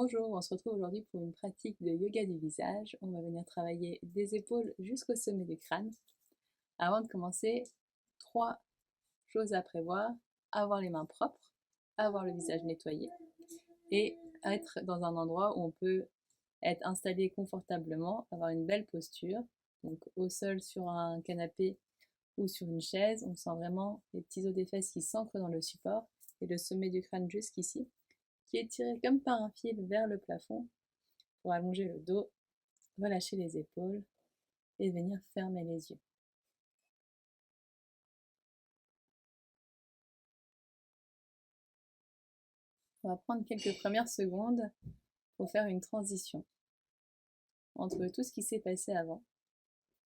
Bonjour, on se retrouve aujourd'hui pour une pratique de yoga du visage. On va venir travailler des épaules jusqu'au sommet du crâne. Avant de commencer, 3 choses à prévoir: avoir les mains propres, avoir le visage nettoyé et être dans un endroit où on peut être installé confortablement, avoir une belle posture. Donc au sol sur un canapé ou sur une chaise, on sent vraiment les petits os des fesses qui s'ancrent dans le support et le sommet du crâne jusqu'ici, qui est tiré comme par un fil vers le plafond pour allonger le dos, relâcher les épaules et venir fermer les yeux. On va prendre quelques premières secondes pour faire une transition entre tout ce qui s'est passé avant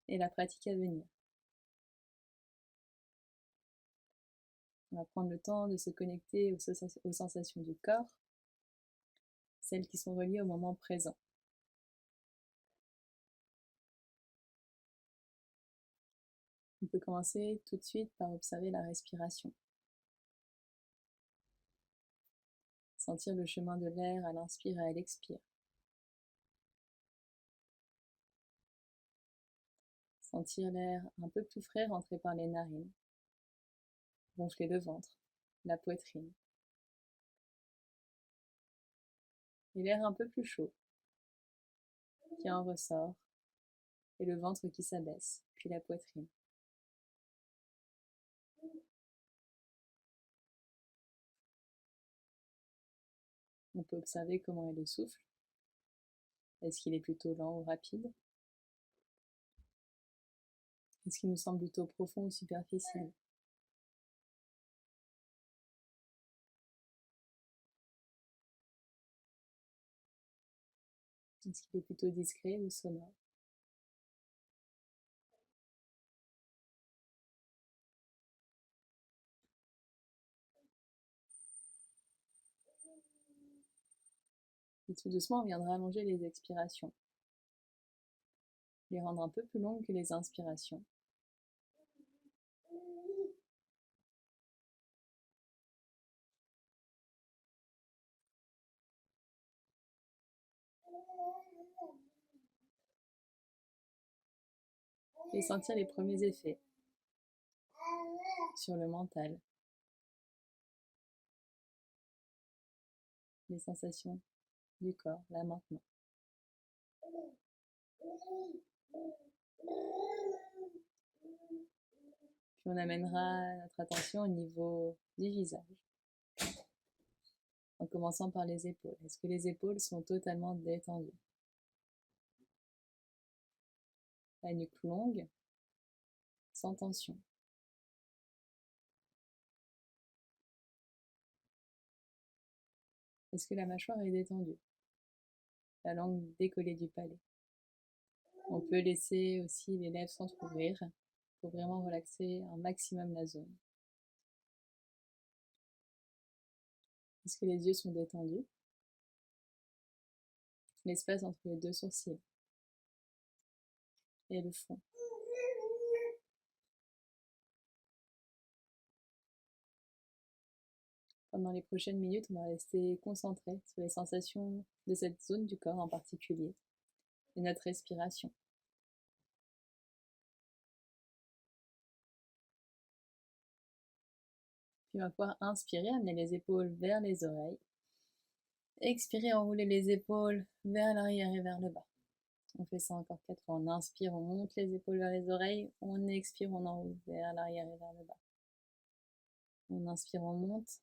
et la pratique à venir. On va prendre le temps de se connecter aux sensations du corps, celles qui sont reliées au moment présent. On peut commencer tout de suite par observer la respiration. Sentir le chemin de l'air à l'inspire et à l'expire. Sentir l'air un peu plus frais rentrer par les narines. Gonfler le ventre, la poitrine. Et l'air un peu plus chaud qui en ressort, et le ventre qui s'abaisse, puis la poitrine. On peut observer comment est le souffle. Est-ce qu'il est plutôt lent ou rapide? Est-ce qu'il nous semble plutôt profond ou superficiel? Est-ce qu'il est plutôt discret ou sonore? Et tout doucement, on viendra allonger les expirations, les rendre un peu plus longues que les inspirations. Et sentir les premiers effets sur le mental, les sensations du corps, là maintenant. Puis on amènera notre attention au niveau du visage, en commençant par les épaules. Est-ce que les épaules sont totalement détendues? La nuque longue, sans tension. Est-ce que la mâchoire est détendue? La langue décollée du palais. On peut laisser aussi les lèvres s'entrouvrir pour vraiment relaxer un maximum la zone. Est-ce que les yeux sont détendus? L'espace entre les deux sourcils et le front. Pendant les prochaines minutes, on va rester concentré sur les sensations de cette zone du corps en particulier et notre respiration. Puis on va pouvoir inspirer, amener les épaules vers les oreilles. Expirer, enrouler les épaules vers l'arrière et vers le bas. On fait ça encore 4 fois. On inspire, on monte les épaules vers les oreilles. On expire, on enroule vers l'arrière et vers le bas. On inspire, on monte.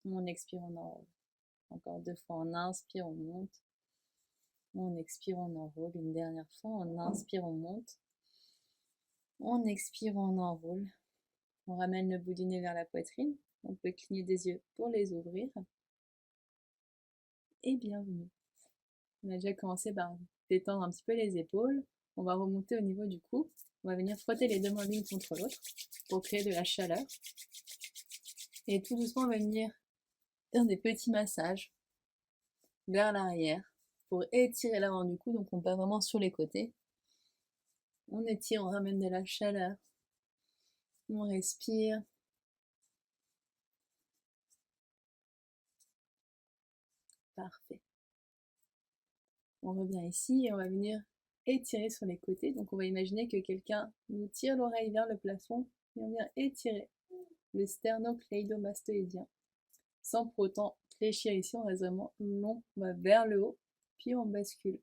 On expire, on enroule. Encore 2 fois. On inspire, on monte. On expire, on enroule. Une dernière fois. On inspire, on monte. On expire, on enroule. On ramène le bout du nez vers la poitrine. On peut cligner des yeux pour les ouvrir. Et bienvenue. On a déjà commencé par détendre un petit peu les épaules. On va remonter au niveau du cou. On va venir frotter les deux mains l'une contre l'autre pour créer de la chaleur. Et tout doucement, on va venir faire des petits massages vers l'arrière pour étirer l'avant du cou. Donc on part vraiment sur les côtés. On étire, on ramène de la chaleur. On respire. Parfait. On revient ici et on va venir étirer sur les côtés. Donc on va imaginer que quelqu'un nous tire l'oreille vers le plafond et on vient étirer le sternocleidomastoïdien. Sans pour autant fléchir ici, on reste vraiment long, on va vers le haut, puis on bascule.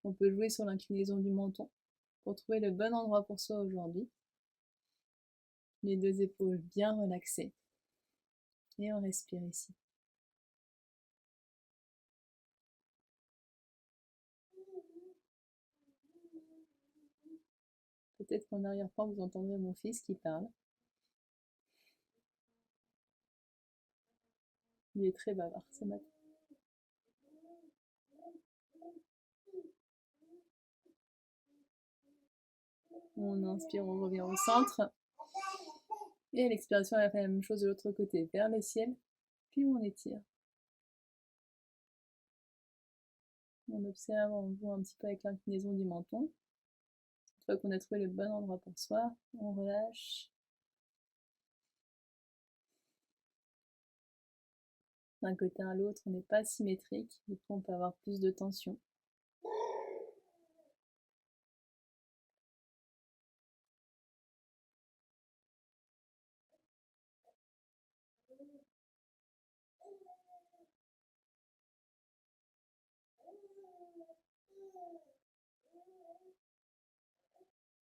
On peut jouer sur l'inclinaison du menton pour trouver le bon endroit pour soi aujourd'hui. Les deux épaules bien relaxées. Et on respire ici. Peut-être qu'en arrière-plan, vous entendrez mon fils qui parle. Il est très bavard ce matin. On inspire, on revient au centre. Et à l'expiration, on va faire la même chose de l'autre côté, vers le ciel. Puis on étire. On observe, on joue un petit peu avec l'inclinaison du menton. Une fois qu'on a trouvé le bon endroit pour soi, on relâche. D'un côté à l'autre, on n'est pas symétrique, du coup on peut avoir plus de tension.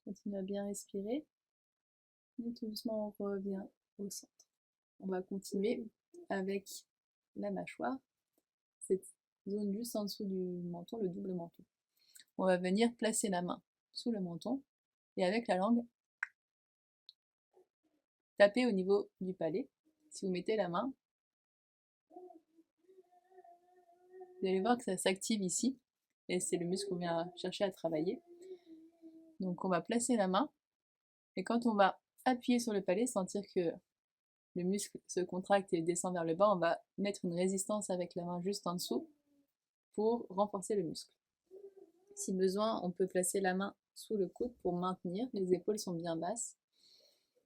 Continue à bien respirer. Et tout doucement, on revient au centre. On va continuer avec la mâchoire, cette zone juste en dessous du menton, le double menton. On va venir placer la main sous le menton et avec la langue, taper au niveau du palais. Si vous mettez la main, vous allez voir que ça s'active ici et c'est le muscle qu'on vient chercher à travailler. Donc on va placer la main et quand on va appuyer sur le palais, sentir que le muscle se contracte et descend vers le bas, on va mettre une résistance avec la main juste en dessous pour renforcer le muscle. Si besoin, on peut placer la main sous le coude pour maintenir, les épaules sont bien basses.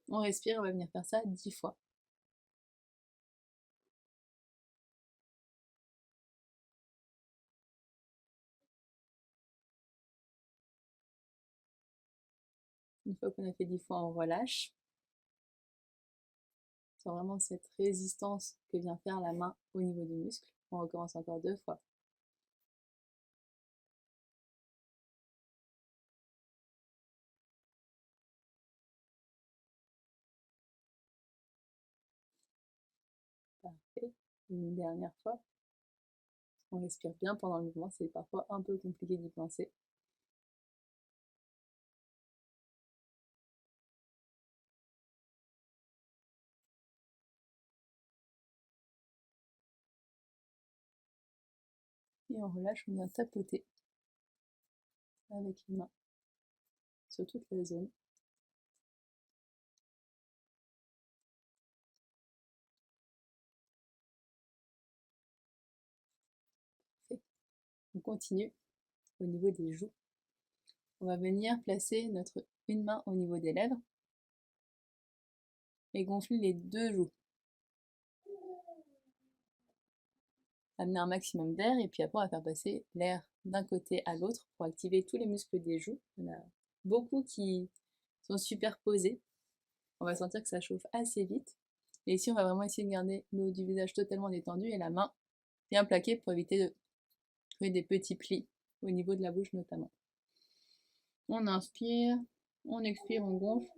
On respire, on va venir faire ça 10 fois. Une fois qu'on a fait 10 fois, on relâche. C'est vraiment cette résistance que vient faire la main au niveau du muscle. On recommence encore 2 fois. Parfait. Une dernière fois. On respire bien pendant le mouvement, c'est parfois un peu compliqué d'y penser. Et on relâche, on vient tapoter avec les mains sur toute la zone. On continue au niveau des joues. On va venir placer une main au niveau des lèvres et gonfler les deux joues. Amener un maximum d'air et puis après on va faire passer l'air d'un côté à l'autre pour activer tous les muscles des joues. Il y en a beaucoup qui sont superposés. On va sentir que ça chauffe assez vite. Et ici on va vraiment essayer de garder le haut du visage totalement détendu et la main bien plaquée pour éviter de créer des petits plis au niveau de la bouche notamment. On inspire, on expire, on gonfle.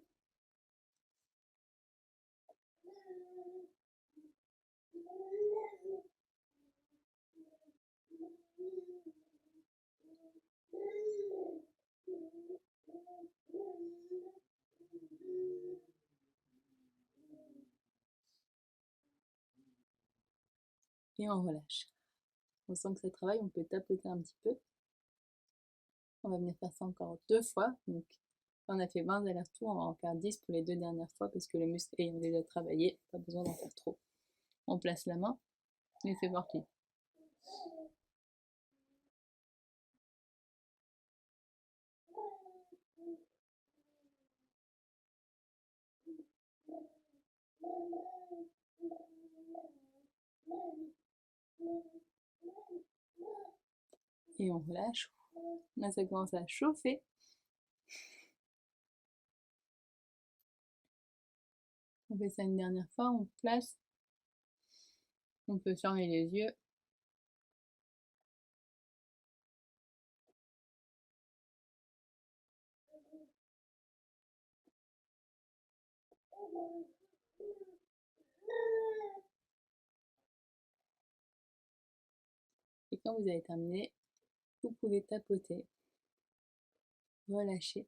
Et on relâche. On sent que ça travaille, on peut tapoter un petit peu. On va venir faire ça encore 2 fois. Donc, on a fait 20 allers-retours, on va en faire 10 pour les 2 dernières fois parce que le muscle ayant déjà travaillé, pas besoin d'en faire trop. On place la main et c'est parti. Et on relâche. Là, ça commence à chauffer. On fait ça une dernière fois, on place. On peut fermer les yeux. Et quand vous avez terminé, vous pouvez tapoter, relâcher.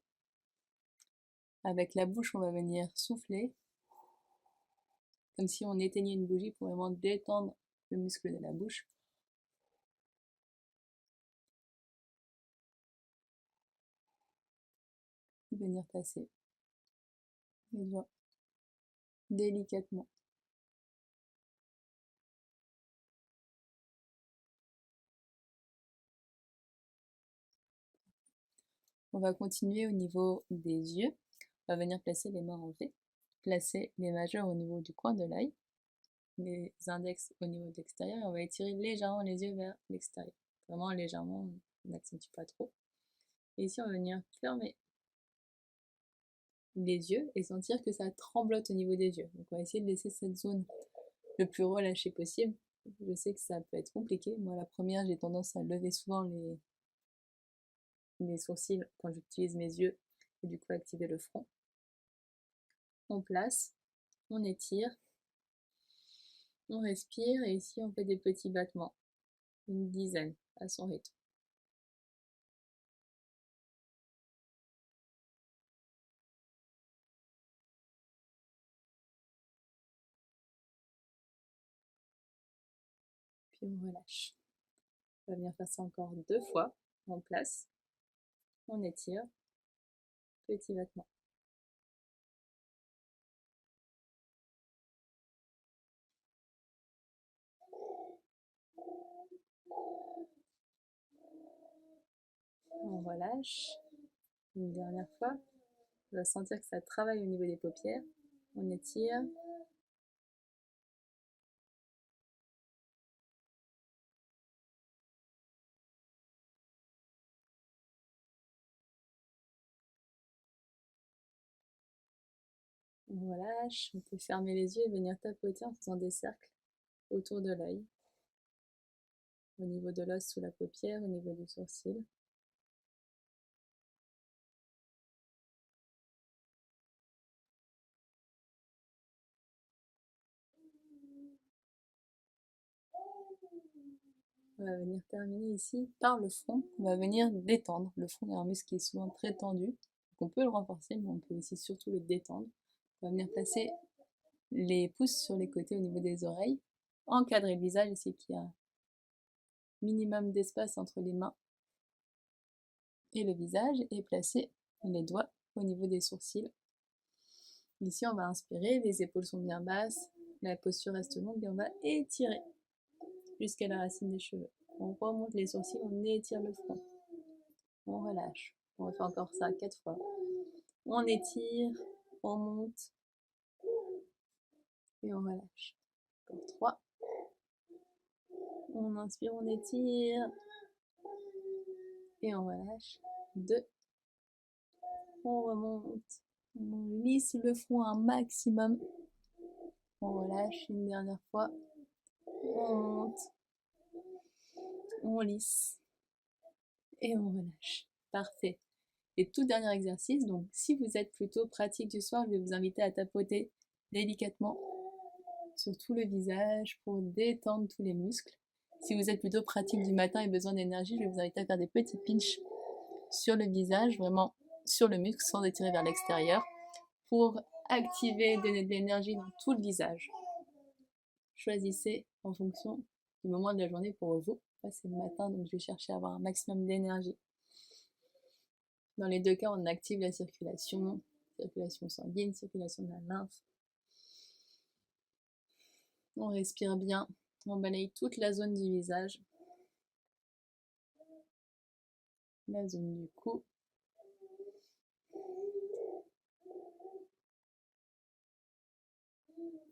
Avec la bouche, on va venir souffler, comme si on éteignait une bougie pour vraiment détendre le muscle de la bouche. Venir passer les doigts délicatement. On va continuer au niveau des yeux. On va venir placer les mains en V, placer les majeurs au niveau du coin de l'œil, les index au niveau de l'extérieur, et on va étirer légèrement les yeux vers l'extérieur. Vraiment légèrement, on n'accentue pas trop. Et ici, on va venir fermer les yeux et sentir que ça tremblote au niveau des yeux. Donc on va essayer de laisser cette zone le plus relâchée possible. Je sais que ça peut être compliqué. Moi, la première, j'ai tendance à lever souvent les sourcils quand j'utilise mes yeux et du coup activer le front. On place, on étire, on respire et ici on fait des petits battements, une dizaine à son rythme. Puis on relâche. On va venir faire ça encore 2 fois. On place, on étire, petit battement. On relâche. Une dernière fois. On va sentir que ça travaille au niveau des paupières. On étire. On relâche. On peut fermer les yeux et venir tapoter en faisant des cercles autour de l'œil. Au niveau de l'os sous la paupière, au niveau du sourcil. On va venir terminer ici par le front. On va venir détendre. Le front est un muscle qui est souvent très tendu. Donc on peut le renforcer, mais on peut aussi surtout le détendre. On va venir placer les pouces sur les côtés au niveau des oreilles. Encadrer le visage, essayer qu'il y a un minimum d'espace entre les mains et le visage. Et placer les doigts au niveau des sourcils. Ici, on va inspirer. Les épaules sont bien basses. La posture reste longue et on va étirer jusqu'à la racine des cheveux. On remonte les sourcils, on étire le front. On relâche. On refait encore ça 4 fois. On étire, on monte et on relâche. Encore 3. On inspire, on étire et on relâche. 2. On remonte. On lisse le front un maximum. On relâche une dernière fois. On monte. On lisse et on relâche. Parfait. Et tout dernier exercice, donc si vous êtes plutôt pratique du soir, je vais vous inviter à tapoter délicatement sur tout le visage pour détendre tous les muscles. Si vous êtes plutôt pratique du matin et besoin d'énergie, je vais vous inviter à faire des petits pinches sur le visage, vraiment sur le muscle sans étirer vers l'extérieur pour activer, donner de l'énergie dans tout le visage. Choisissez en fonction du moment de la journée pour vous. Moi, c'est le matin, donc je vais chercher à avoir un maximum d'énergie. Dans les 2 cas, on active la circulation sanguine, circulation de la lymphe. On respire bien, on balaye toute la zone du visage, la zone du cou.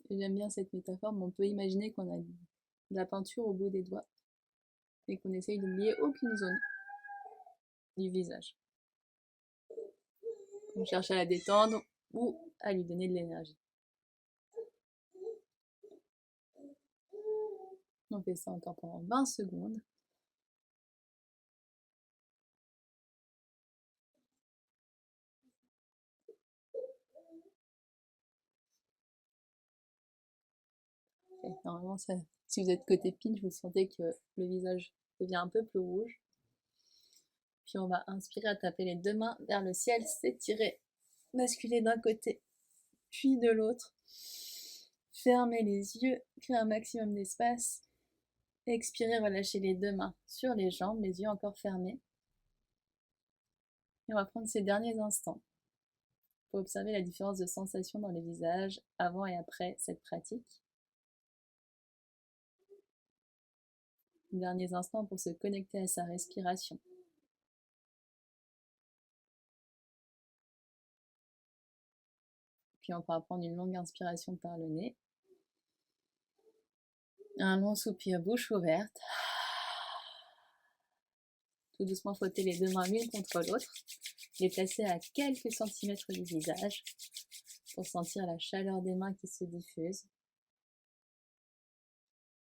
J'aime bien cette métaphore, mais on peut imaginer qu'on a de la peinture au bout des doigts. et qu'on essaye d'oublier aucune zone du visage. On cherche à la détendre ou à lui donner de l'énergie. On fait ça encore pendant 20 secondes. Et normalement, si vous êtes côté pinch, vous sentez que le visage devient un peu plus rouge. Puis on va inspirer à taper les deux mains vers le ciel, s'étirer, basculer d'un côté, puis de l'autre. Fermez les yeux, créer un maximum d'espace. Expirez, relâchez les deux mains sur les jambes, les yeux encore fermés. Et on va prendre ces derniers instants pour observer la différence de sensation dans le visage avant et après cette pratique. Derniers instants pour se connecter à sa respiration. Puis on pourra prendre une longue inspiration par le nez. Un long soupir bouche ouverte. Tout doucement frotter les deux mains l'une contre l'autre. Les placer à quelques centimètres du visage pour sentir la chaleur des mains qui se diffuse.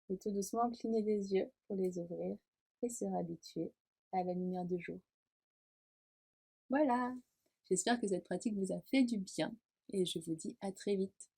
Et tout doucement cligner des yeux pour les ouvrir et se réhabituer à la lumière du jour. Voilà, j'espère que cette pratique vous a fait du bien et je vous dis à très vite.